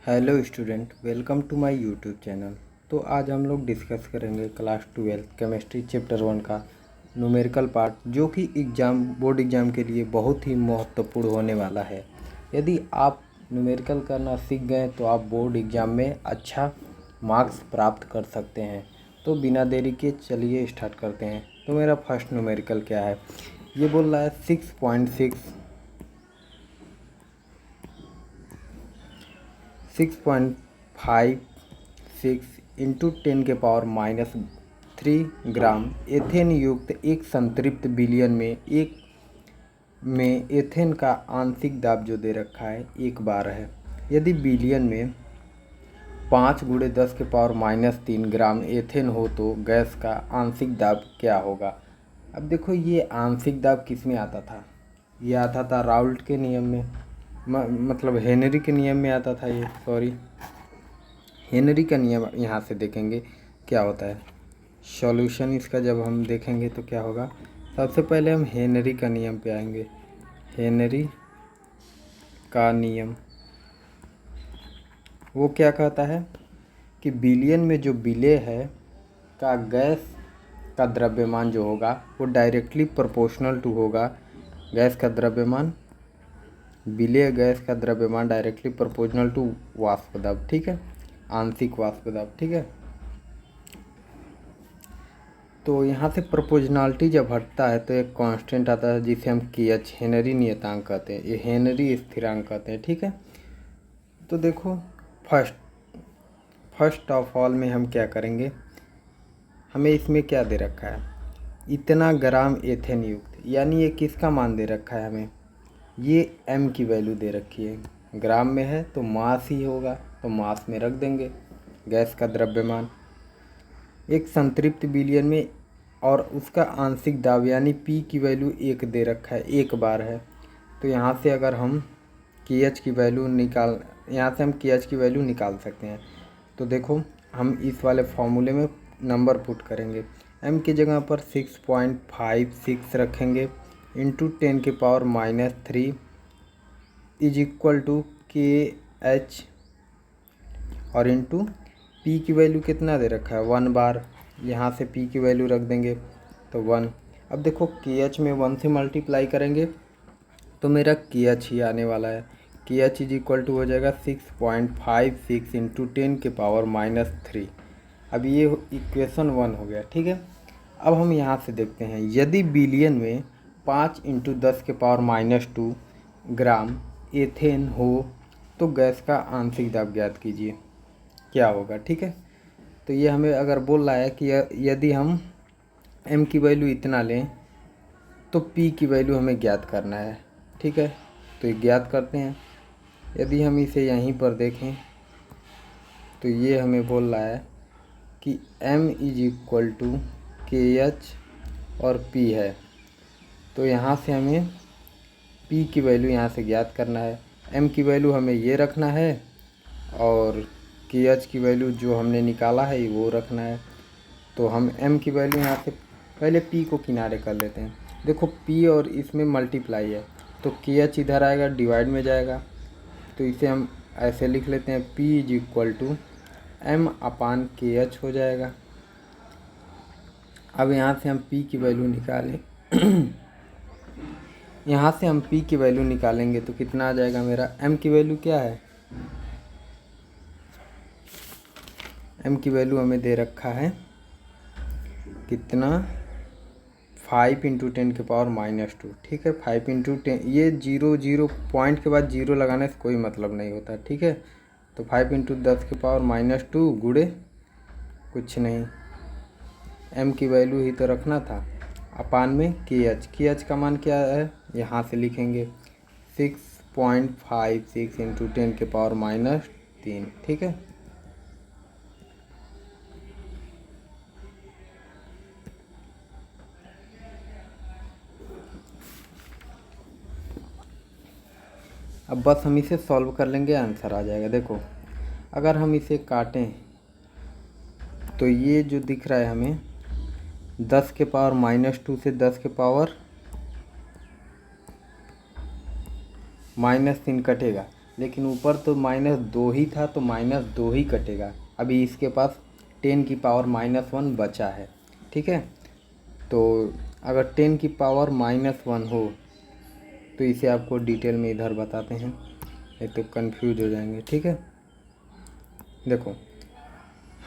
Hello student, welcome to my YouTube channel. तो आज हम लोग डिस्कस करेंगे क्लास 12 केमिस्ट्री चैप्टर 1 का न्यूमेरिकल पार्ट, जो कि बोर्ड एग्ज़ाम के लिए बहुत ही महत्वपूर्ण होने वाला है। यदि आप न्यूमेरिकल करना सीख गए तो आप बोर्ड एग्ज़ाम में अच्छा मार्क्स प्राप्त कर सकते हैं। तो बिना देरी के चलिए स्टार्ट करते हैं। तो मेरा फर्स्ट न्यूमेरिकल क्या है, ये बोल रहा है 6.56 इंटू 10⁻³ ग्राम एथेन युक्त एक संतृप्त विलयन में एथेन का आंशिक दाब जो दे रखा है 1 बार है। यदि विलयन में 5×10⁻³ ग्राम एथेन हो तो गैस का आंशिक दाब क्या होगा। अब देखो, ये आंशिक दाब किस में आता था, ये आता था राउल्ट के नियम में, मतलब हेनरी के नियम में आता था। हेनरी का नियम यहाँ से देखेंगे क्या होता है। सॉल्यूशन इसका जब हम देखेंगे तो क्या होगा, सबसे पहले हम हेनरी का नियम पे आएंगे। हेनरी का नियम वो क्या कहता है कि विलयन में जो विलेय है का गैस का द्रव्यमान जो होगा वो डायरेक्टली प्रोपोर्शनल टू होगा गैस का द्रव्यमान, विलेय गैस का द्रव्यमान डायरेक्टली प्रोपोर्शनल टू वाष्प दाब, ठीक है, आंशिक वाष्प दाब, ठीक है। तो यहाँ से प्रोपोर्शनलिटी जब हटता है तो एक कांस्टेंट आता है जिसे हम KH हेनरी नियतांक कहते हैं, ये हेनरी स्थिरांक कहते हैं, ठीक है। तो देखो, फर्स्ट ऑफ ऑल में हम क्या करेंगे, हमें इसमें क्या दे रखा है, इतना ग्राम एथेन युक्त, यानी ये किसका मान दे रखा है हमें, ये m की वैल्यू दे रखी है। ग्राम में है तो मास ही होगा, तो मास में रख देंगे गैस का द्रव्यमान। एक संतृप्त विलयन में और उसका आंशिक दाब यानी P की वैल्यू 1 दे रखा है, 1 बार है। तो यहाँ से अगर हम KH की वैल्यू निकाल सकते हैं। तो देखो, हम इस वाले फॉर्मूले में नंबर पुट करेंगे। m की जगह पर 6.56 रखेंगे into 10⁻³ is equal to KH और इंटू P की वैल्यू कितना दे रखा है, 1 बार, यहाँ से P की वैल्यू रख देंगे तो 1। अब देखो, KH में 1 से मल्टीप्लाई करेंगे तो मेरा KH ही आने वाला है। KH इज इक्वल टू हो जाएगा 6.56 इंटू 10⁻³ अब ये इक्वेशन 1 हो गया, ठीक है। अब हम यहाँ से देखते हैं, यदि विलयन में 5×10⁻² ग्राम एथेन हो तो गैस का आंशिक दाब ज्ञात कीजिए क्या होगा, ठीक है। तो ये हमें अगर बोल रहा है कि यदि हम m की वैल्यू इतना लें तो p की वैल्यू हमें ज्ञात करना है, ठीक है। तो ये ज्ञात करते हैं। यदि हम इसे यहीं पर देखें तो ये हमें बोल रहा है कि m is equal to KH और p है। तो यहाँ से हमें p की वैल्यू यहाँ से ज्ञात करना है, m की वैल्यू हमें ये रखना है और KH की वैल्यू जो हमने निकाला है वो रखना है। तो हम m की वैल्यू यहाँ से पहले p को किनारे कर लेते हैं। देखो, p और इसमें मल्टीप्लाई है तो KH इधर आएगा, डिवाइड में जाएगा, तो इसे हम ऐसे लिख लेते हैं, p is equal to m/KH हो जाएगा। अब यहाँ से हम p की वैल्यू निकालें यहाँ से हम p की वैल्यू निकालेंगे तो कितना आ जाएगा, मेरा m की वैल्यू क्या है, m की वैल्यू हमें दे रखा है कितना, 5 इंटू 10⁻², ठीक है। 5 इंटू 10, ये 0 पॉइंट के बाद 0 लगाने से कोई मतलब नहीं होता, ठीक है। तो 5 इंटू 10⁻² गुणे कुछ नहीं, m की वैल्यू ही तो रखना था, अपान में KH का मान क्या है, यहाँ से लिखेंगे 6.56 इंटू 10⁻³, ठीक है। अब बस हम इसे सॉल्व कर लेंगे, आंसर आ जाएगा। देखो, अगर हम इसे काटें तो ये जो दिख रहा है हमें 10⁻² से 10⁻³ कटेगा, लेकिन ऊपर तो -2 ही था, तो -2 ही कटेगा। अभी इसके पास 10 की पावर -1 बचा है, ठीक है। तो अगर 10 की पावर -1 हो तो इसे आपको डिटेल में इधर बताते हैं, नहीं तो कंफ्यूज हो जाएंगे, ठीक है। देखो,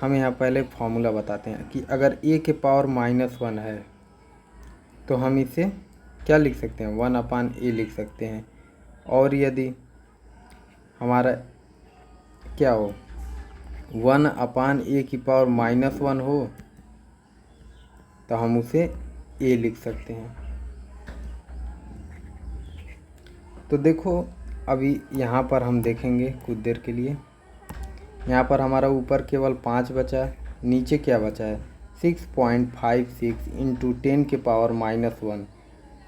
हम यहाँ पहले फॉर्मूला बताते हैं कि अगर a के पावर -1 है तो हम इसे क्या लिख सकते हैं, 1/a लिख सकते हैं। और यदि हमारा क्या हो, 1/a की पावर -1 हो तो हम उसे a लिख सकते हैं। तो देखो, अभी यहाँ पर हम देखेंगे कुछ देर के लिए, यहाँ पर हमारा ऊपर केवल 5 बचा, नीचे क्या बचा है 6.56 इंटू 10 के पावर -1,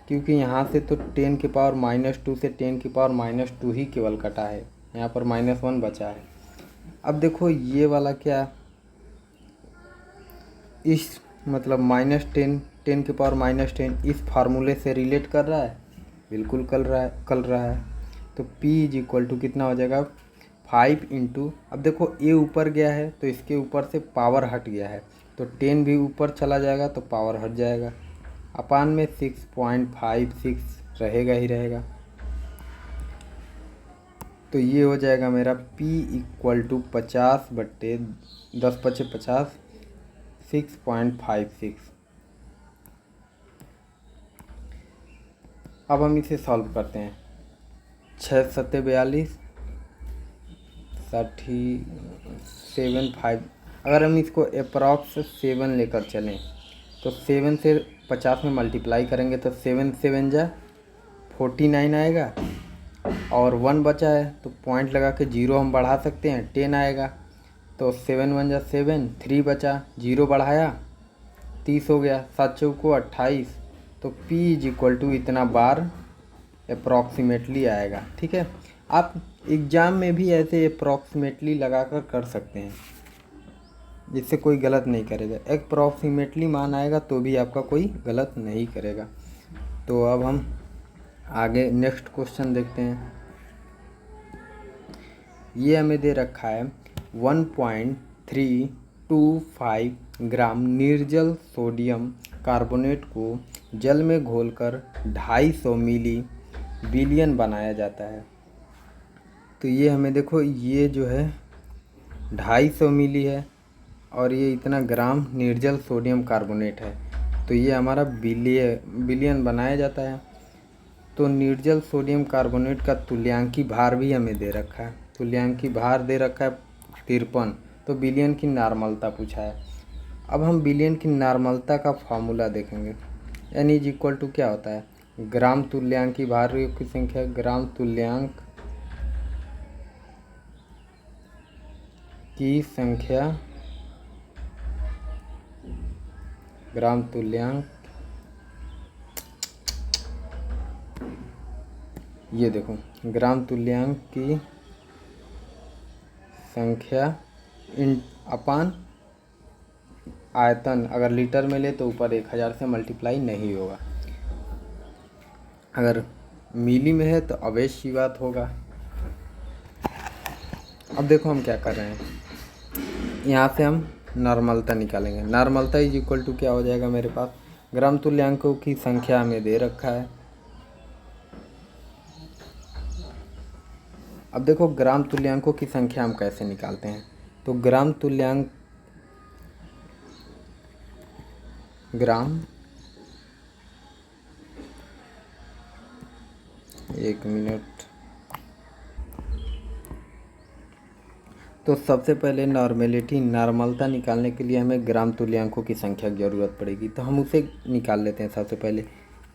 क्योंकि यहाँ से तो 10 के पावर -2 से 10 की पावर -2 ही केवल कटा है, यहाँ पर -1 बचा है। अब देखो ये वाला क्या, इस मतलब -10 के पावर -10 इस फार्मूले से रिलेट कर रहा है, बिल्कुल कर रहा है। तो P कितना हो जाएगा 5 इंटू, अब देखो a ऊपर गया है तो इसके ऊपर से पावर हट गया है, तो 10 भी ऊपर चला जाएगा तो पावर हट जाएगा, अपान में 6.56 रहेगा ही रहेगा। तो ये हो जाएगा मेरा P = 50/10 × 6.56। अब हम इसे सॉल्व करते हैं। 6 × 7 = 42, 37.5। अगर हम इसको अप्रॉक्स 7 लेकर चलें तो 7 से 50 में मल्टीप्लाई करेंगे तो 7 7 जा 49 आएगा, और 1 बचा है तो पॉइंट लगा के 0 हम बढ़ा सकते हैं, 10 आएगा। तो 7 1 जा 7, 3 बचा, 0 बढ़ाया 30 हो गया, 7 चौको 28। तो P = इतना बार अप्रॉक्सीमेटली आएगा, ठीक है। आप एग्ज़ाम में भी ऐसे अप्रॉक्सीमेटली लगा कर सकते हैं, जिससे कोई गलत नहीं करेगा। अप्रॉक्सीमेटली मान आएगा तो भी आपका कोई गलत नहीं करेगा। तो अब हम आगे नेक्स्ट क्वेश्चन देखते हैं। ये हमें दे रखा है 1.325 ग्राम निर्जल सोडियम कार्बोनेट को जल में घोलकर 250 मिली विलयन बनाया जाता है। तो ये हमें देखो, ये जो है 250 मिली है और ये इतना ग्राम निर्जल सोडियम कार्बोनेट है, तो ये हमारा विलयन बनाया जाता है। तो निर्जल सोडियम कार्बोनेट का तुल्यांकी भार भी हमें दे रखा है, तुल्यांकी भार दे रखा है 53। तो विलयन की नॉर्मलता पूछा है। अब हम विलयन की नॉर्मलता का फार्मूला देखेंगे। N क्या होता है, ग्राम तुल्यांकी भार की संख्या, ग्राम तुल्यांक की संख्या, ग्राम तुल्यांक, ये देखो ग्राम तुल्यांक की संख्या अपान आयतन। अगर लीटर में ले तो ऊपर 1000 से मल्टीप्लाई नहीं होगा, अगर मिली में है तो अवश्य बात होगा। अब देखो हम क्या कर रहे हैं, यहाँ से हम नॉर्मलता निकालेंगे। नॉर्मलता = क्या हो जाएगा, मेरे पास ग्राम तुल्यांकों की संख्या हमें दे रखा है। अब देखो ग्राम तुल्यांकों की संख्या हम कैसे निकालते हैं। तो ग्राम तुल्यांक, ग्राम, एक मिनट। तो सबसे पहले नॉर्मलता निकालने के लिए हमें ग्राम तुल्यांकों की संख्या की ज़रूरत पड़ेगी, तो हम उसे निकाल लेते हैं सबसे पहले।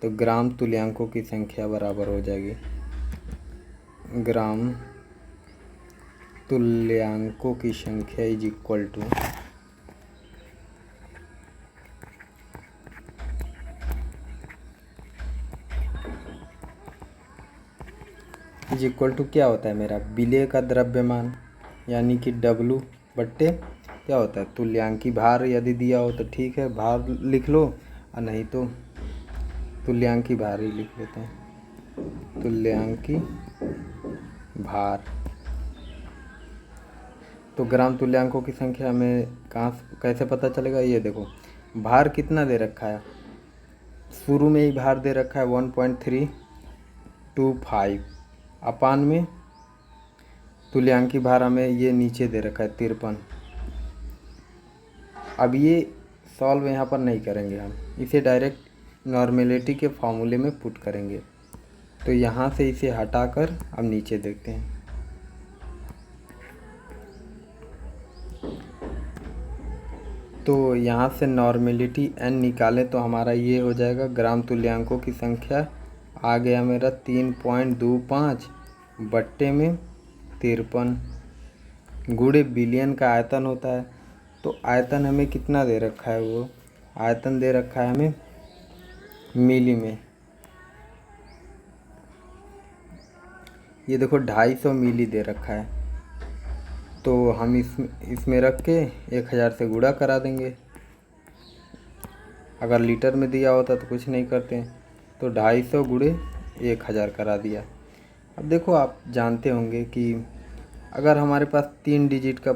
तो ग्राम तुल्यांकों की संख्या बराबर हो जाएगी, ग्राम तुल्यांकों की संख्या क्या होता है मेरा, विलेय का द्रव्यमान यानी कि W बट्टे क्या होता है तुल्यांकी भार। यदि दिया हो तो ठीक है, भार लिख लो, और नहीं तो तुल्यांकी भार ही लिख लेते हैं, तुल्यांकी भार। तो ग्राम तुल्यांकों की संख्या हमें कैसे पता चलेगा? ये देखो, भार कितना दे रखा है, शुरू में ही भार दे रखा है 1.325 अपान में तुल्यांकी भार हमें ये नीचे दे रखा है 53। अब ये सॉल्व यहाँ पर नहीं करेंगे, हम इसे डायरेक्ट नॉर्मेलिटी के फॉर्मूले में पुट करेंगे। तो यहाँ से इसे हटाकर अब नीचे देखते हैं। तो यहाँ से नॉर्मेलिटी n निकालें तो हमारा ये हो जाएगा, ग्राम तुल्यांकों की संख्या आ गया मेरा 3.25 बट्टे में 53 गुणे बिलियन का आयतन होता है। तो आयतन हमें कितना दे रखा है? वो आयतन दे रखा है हमें मिली में। ये देखो 250 मिली दे रखा है, तो हम इसमें रख के 1000 से गुणा करा देंगे। अगर लीटर में दिया होता तो कुछ नहीं करते, तो 250 गुणे 1000 करा दिया। अब देखो, आप जानते होंगे कि अगर हमारे पास 3 डिजिट का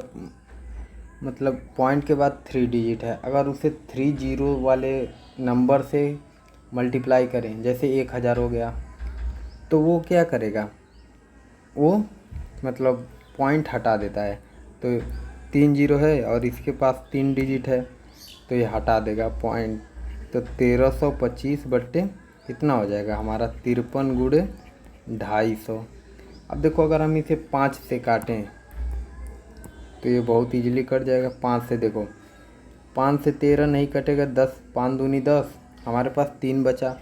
मतलब पॉइंट के बाद 3 डिजिट है, अगर उसे 3 जीरो वाले नंबर से मल्टीप्लाई करें, जैसे 1000 हो गया, तो वो क्या करेगा? वो मतलब पॉइंट हटा देता है। तो 3 जीरो है और इसके पास 3 डिजिट है, तो ये हटा देगा पॉइंट। तो 1325 बट्टे कितना हो जाएगा हमारा? 53 गुणे 250। अब देखो, अगर हम इसे 5 से काटें तो ये बहुत इजीली कट जाएगा। 5 से देखो, 5 से 13 नहीं कटेगा, 10 5 दूनी 10, हमारे पास 3 बचा,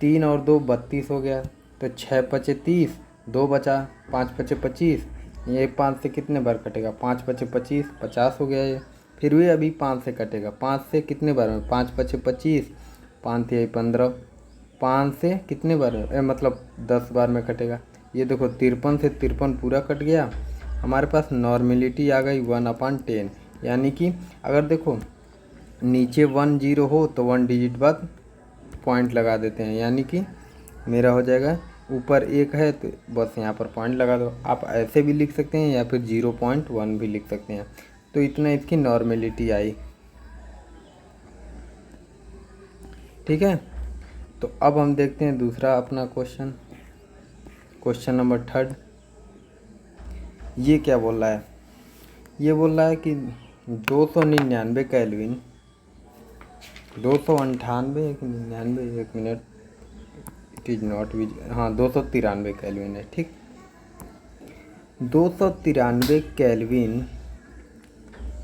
3 और 2 32 हो गया। तो 6 पचे 30, 2 बचा, 5 पचे 25, ये 5 से कितने बार कटेगा? 5 पचे 25, 50 हो गया ये। फिर भी अभी 5 से कटेगा, 5 से कितने बार में? 5 पचे 25, 5 तिहाई 15, 5 से कितने बार मतलब 10 बार में कटेगा। ये देखो, 53 से 53 पूरा कट गया। हमारे पास नॉर्मेलिटी आ गई 1/10, यानी कि अगर देखो नीचे 1 जीरो हो तो 1 डिजिट बाद पॉइंट लगा देते हैं, यानी कि मेरा हो जाएगा, ऊपर 1 है तो बस यहाँ पर पॉइंट लगा दो। आप ऐसे भी लिख सकते हैं या फिर 0.1 भी लिख सकते हैं। तो इतना इसकी नॉर्मेलिटी आई। ठीक है, तो अब हम देखते हैं दूसरा अपना क्वेश्चन नंबर 3। ये क्या बोल रहा है? ये बोल रहा है कि 299 kelvin, 298 99, 1 minute, it is not विज, हाँ 293 केल्विन है। ठीक, 293 केल्विन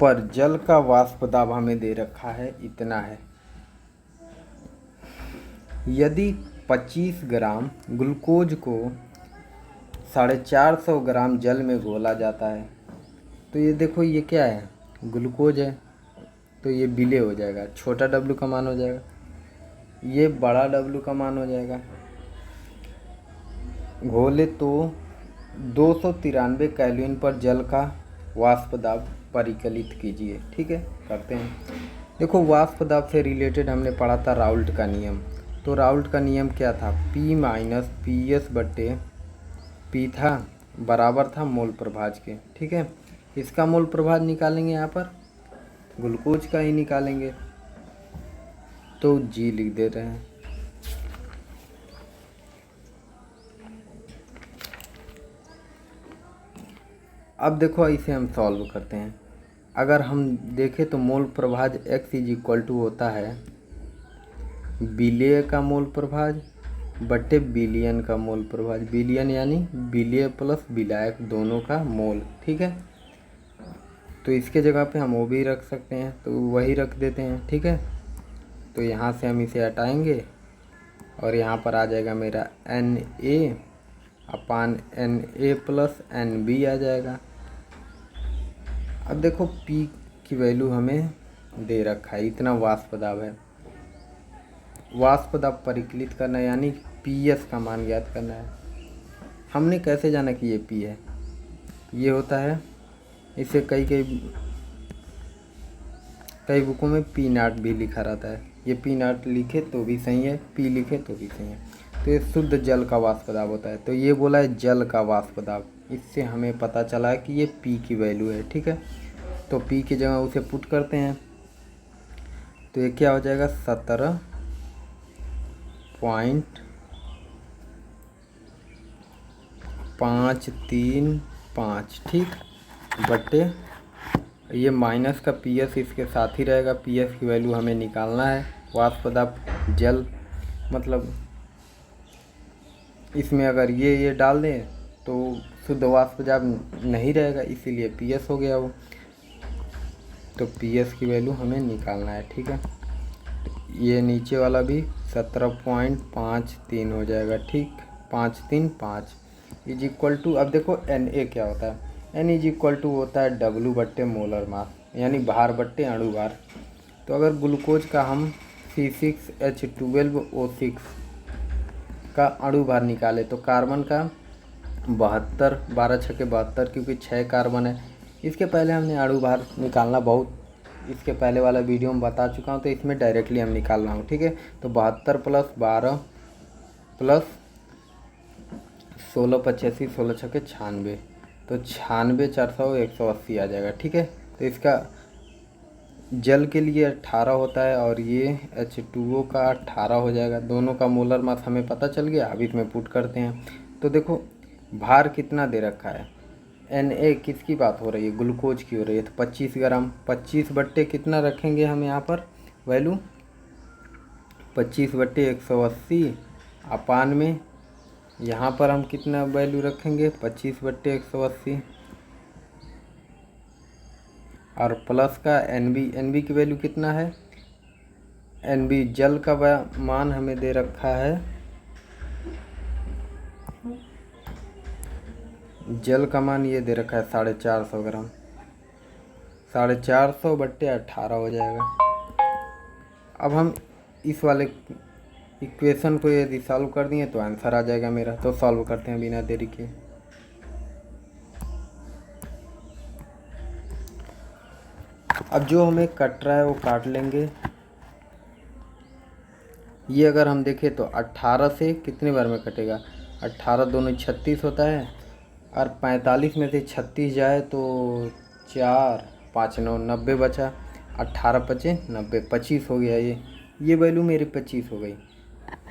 पर जल का वाष्प दाब हमें दे रखा है, इतना है। यदि 25 ग्राम ग्लूकोज को 450 ग्राम जल में घोला जाता है, तो ये देखो, ये क्या है? ग्लूकोज है, तो ये विलय हो जाएगा, छोटा W का मान हो जाएगा, ये बड़ा W का मान हो जाएगा। घोले तो 293 केल्विन पर जल का वाष्प दाब परिकलित कीजिए। ठीक है, करते हैं। देखो, वाष्प दाब से रिलेटेड हमने पढ़ा था राउल्ट का नियम। तो राउल्ट का नियम क्या था? P माइनस PS बट्टे P था, बराबर था मोल प्रभाज के। ठीक है, इसका मोल प्रभाज निकालेंगे, यहाँ पर ग्लूकोज का ही निकालेंगे, तो G लिख दे रहे हैं। अब देखो, इसे हम सॉल्व करते हैं। अगर हम देखें तो मोल प्रभाज X इज इक्वल टू होता है विलेय का मोल प्रभाज बट्टे बिलियन का मोल प्रभाज। बिलियन यानी विलेय प्लस विलायक दोनों का मोल। ठीक है, तो इसके जगह पे हम वो भी रख सकते हैं, तो वही रख देते हैं। ठीक है, तो यहाँ से हम इसे हटाएंगे और यहाँ पर आ जाएगा मेरा Na अपान Na प्लस Nb आ जाएगा। अब देखो, P की वैल्यू हमें दे रखा है, इतना वाष्प दाब है। वाष्प दाब परिकलित करना है, यानी PS का मान ज्ञात करना है। हमने कैसे जाना कि ये P है? ये होता है, इसे कई बुकों में P0 भी लिखा रहता है। ये P0 लिखे तो भी सही है, P लिखे तो भी सही है। तो ये शुद्ध जल का वाष्प दाब होता है। तो ये बोला है जल का वाष्प दाब, इससे हमें पता चला कि ये P की वैल्यू है, ठीक है। तो P की जगह उसे पुट करते हैं, तो ये क्या हो जाएगा 17.535, ठीक, बट्टे ये माइनस का PS इसके साथ ही रहेगा। PS की वैल्यू हमें निकालना है। वाष्प दाब जल मतलब इसमें अगर ये डाल दें तो शुद्ध वाष्प दाब नहीं रहेगा, इसीलिए PS हो गया वो। तो PS की वैल्यू हमें निकालना है, ठीक है। ये नीचे वाला भी 17.53 हो जाएगा, ठीक, 535 इज इक्वल टू, अब देखो Na क्या होता है, N इज इक्वल टू होता है W बट्टे मोलर मास, यानी भार बट्टे अणु भार। तो अगर ग्लूकोज का हम C6H12O6 का अणु भार निकाले तो कार्बन का 72, 12 छके 72, क्योंकि 6 कार्बन है। इसके पहले हमने अणु भार निकालना बहुत, इसके पहले वाला वीडियो में बता चुका हूँ, तो इसमें डायरेक्टली हम निकाल रहा हूँ, ठीक है। तो 72 + 12 + 16 85, 16 छके 96, तो 96 400 180 आ जाएगा, ठीक है। तो इसका जल के लिए 18 होता है और ये H2O का 18 हो जाएगा। दोनों का मोलर मास हमें पता चल गया। अब इसमें पुट करते हैं, तो देखो भार कितना दे रखा है, Na किसकी बात हो रही है, ग्लूकोज की हो रही है, तो 25 ग्राम। 25 बट्टे कितना रखेंगे हम यहाँ पर वैल्यू, 25 बट्टे 180 अपान में यहाँ पर हम कितना वैल्यू रखेंगे, 25 बट्टे 180 और प्लस का NB की वैल्यू कितना है, NB जल का मान हमें दे रखा है, जल का मान ये दे रखा है 450 ग्राम। 450 बट्टे 18 हो जाएगा। अब हम इस वाले इक्वेशन को यदि सॉल्व कर दिए तो आंसर आ जाएगा मेरा। तो सॉल्व करते हैं बिना देरी के। अब जो हमें कट रहा है वो काट लेंगे। ये अगर हम देखें तो 18 से कितने बार में कटेगा, 18 दोनों 36 होता है, और 45 में से 36 जाए तो 4 5 9 90 बचा, 18 5 90, 25 हो गया। ये वैल्यू मेरी 25 हो गई।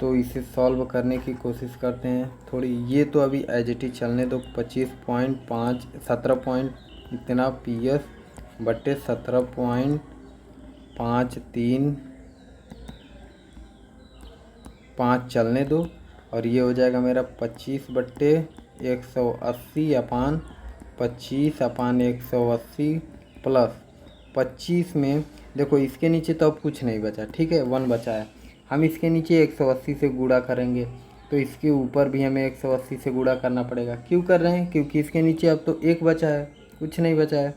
तो इसे सॉल्व करने की कोशिश करते हैं थोड़ी। ये तो अभी एज इट इज चलने दो। 25.5 17 पॉइंट इतना PS बट्टे 17.535 चलने दो, और ये हो जाएगा मेरा 25 बट्टे 180 अपान 25 अपान 180 प्लस 25 में देखो इसके नीचे तो अब कुछ नहीं बचा, ठीक है, 1 बचा है। हम इसके नीचे 180 से गुणा करेंगे, तो इसके ऊपर भी हमें 180 से गुणा करना पड़ेगा। क्यों कर रहे हैं, क्योंकि इसके नीचे अब तो 1 बचा है, कुछ नहीं बचा है,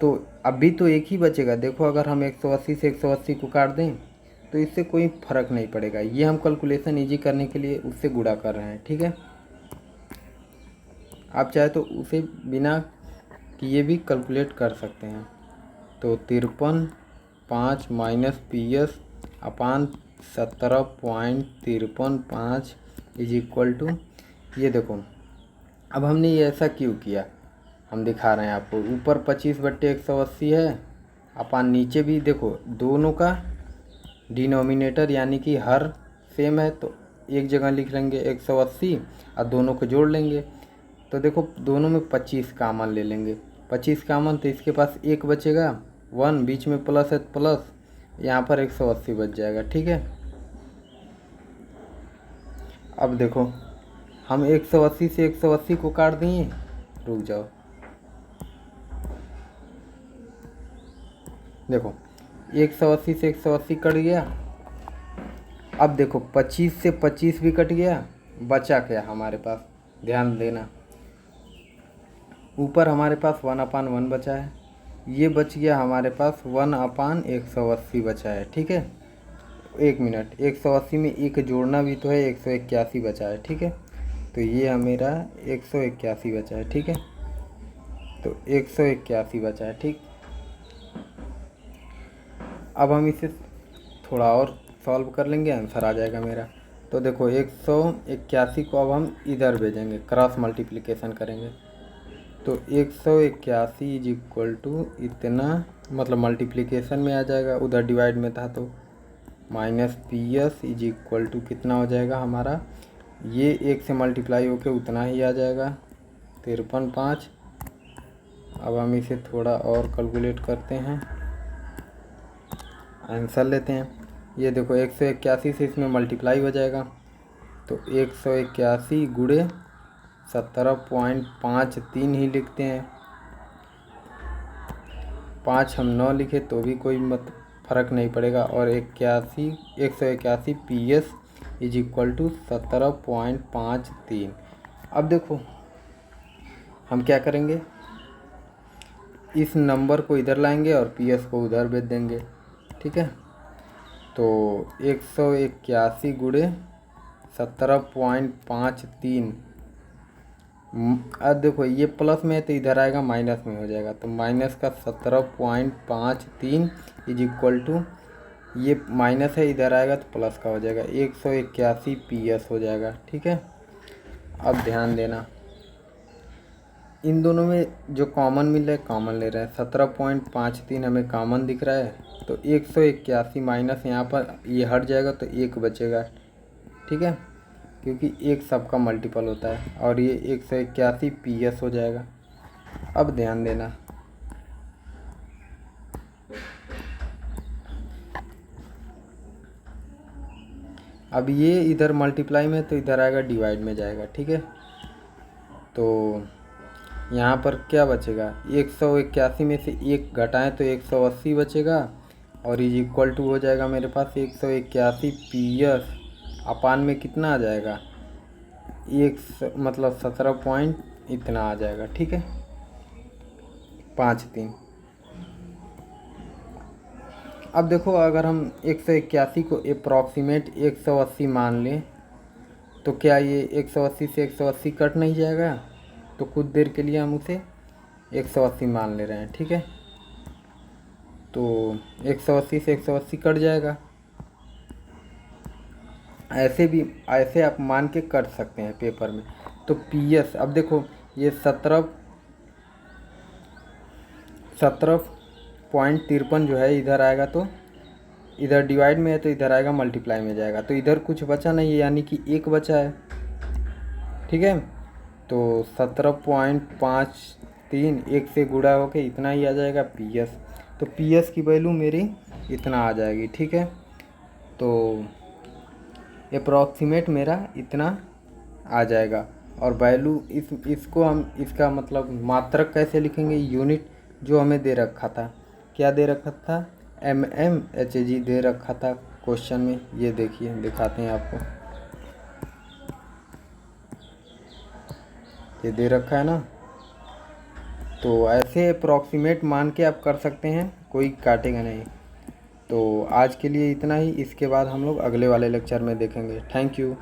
तो अभी तो 1 ही बचेगा। देखो अगर हम 180 से 180 को काट दें तो इससे कोई फ़र्क नहीं पड़ेगा। ये हम कैलकुलेशन इजी करने के लिए उससे गुणा कर रहे हैं, ठीक है। आप चाहे तो उसे बिना किए भी कैलकुलेट कर सकते हैं। तो 53.5 minus PS upon 17.535 is equal to, ये देखो अब हमने ये ऐसा क्यों किया, हम दिखा रहे हैं आपको। ऊपर 25 बट्टे 180 है, अपान नीचे भी देखो दोनों का डिनोमिनेटर यानी कि हर सेम है, तो एक जगह लिख लेंगे 180 और दोनों को जोड़ लेंगे। तो देखो दोनों में 25 कामन ले लेंगे, 25 कामन, तो इसके पास 1 बचेगा, 1 बीच में प्लस है, प्लस यहाँ पर 180 बच जाएगा, ठीक है। अब देखो हम 180 से 180 को काट दिए, रुक जाओ, देखो 180 से 180 कट गया। अब देखो 25 से 25 भी कट गया, बचा क्या हमारे पास, ध्यान देना, ऊपर हमारे पास 1/1 बचा है, ये बच गया हमारे पास 1/180 बचा है, ठीक है। 1 मिनट, 180 में 1 जोड़ना भी तो है, 181 बचा है, ठीक है। तो ये मेरा 181 बचा है, ठीक है। तो 181 बचा है, ठीक। अब हम इसे थोड़ा और सॉल्व कर लेंगे, आंसर आ जाएगा मेरा। तो देखो 181 को अब हम इधर भेजेंगे, क्रॉस मल्टीप्लिकेशन करेंगे। तो 181 इज इक्वल टू इतना, मतलब मल्टीप्लिकेशन में आ जाएगा, उधर डिवाइड में था तो minus P S is equal to कितना हो जाएगा हमारा, ये 1 से मल्टीप्लाई होके उतना ही आ जाएगा 53.5। अब हम इसे थोड़ा और कैलकुलेट करते हैं, आंसर लेते हैं। ये देखो 181 से इसमें मल्टीप्लाई हो जाएगा, तो 181 गुणे 17.53 ही लिखते हैं। 5 हम 9 लिखे तो भी कोई फ़र्क नहीं पड़ेगा। और 181 P S is equal to 17.53। अब देखो हम क्या करेंगे, इस नंबर को इधर लाएंगे और पी एस को उधर भेज देंगे, ठीक है। तो 181 गुणे 17.53, अब देखो ये प्लस में है तो इधर आएगा माइनस में हो जाएगा, तो माइनस का 17.53 इज इक्वल टू, ये माइनस है इधर आएगा तो प्लस का हो जाएगा 181 पी एस हो जाएगा, ठीक है। अब ध्यान देना, इन दोनों में जो कॉमन मिल रहा है कॉमन ले रहे हैं। 17.53 हमें कॉमन दिख रहा है, तो 181 माइनस यहाँ पर ये हट जाएगा तो 1 बचेगा, ठीक है, क्योंकि 1 सबका मल्टीपल होता है। और ये 181 पी एस हो जाएगा। अब ध्यान देना, अब ये इधर मल्टीप्लाई में तो इधर आएगा डिवाइड में जाएगा, ठीक है। तो यहाँ पर क्या बचेगा, 181 में से 1 घटाएं तो 180 बचेगा, और इज इक्वल टू हो जाएगा मेरे पास 181 पी एस अपान में कितना आ जाएगा, मतलब 17 पॉइंट इतना आ जाएगा, ठीक है, 53। अब देखो अगर हम 181 को अप्रॉक्सीमेट 180 मान लें तो क्या ये 180 से 180 कट नहीं जाएगा, तो कुछ देर के लिए हम उसे 180 मान ले रहे हैं, ठीक है। तो 180 से 180 कट जाएगा, ऐसे आप मान के कर सकते हैं पेपर में। तो पी एस, अब देखो ये 17.53 जो है इधर आएगा, तो इधर डिवाइड में है तो इधर आएगा मल्टीप्लाई में जाएगा, तो इधर कुछ बचा नहीं है, यानी कि 1 बचा है, ठीक है। तो 17.53 1 से गुणा होके इतना ही आ जाएगा पी एस। तो पी एस की वैल्यू मेरी इतना आ जाएगी, ठीक है। तो अप्रॉक्सीमेट मेरा इतना आ जाएगा। और वैल्यू इसको हम, इसका मतलब मात्रक कैसे लिखेंगे, यूनिट जो हमें दे रखा था, क्या दे रखा था, mmHg दे रखा था क्वेश्चन में। ये देखिए, दिखाते हैं आपको, ये दे रखा है ना। तो ऐसे अप्रॉक्सीमेट मान के आप कर सकते हैं, कोई काटेगा नहीं। तो आज के लिए इतना ही, इसके बाद हम लोग अगले वाले लेक्चर में देखेंगे। Thank you.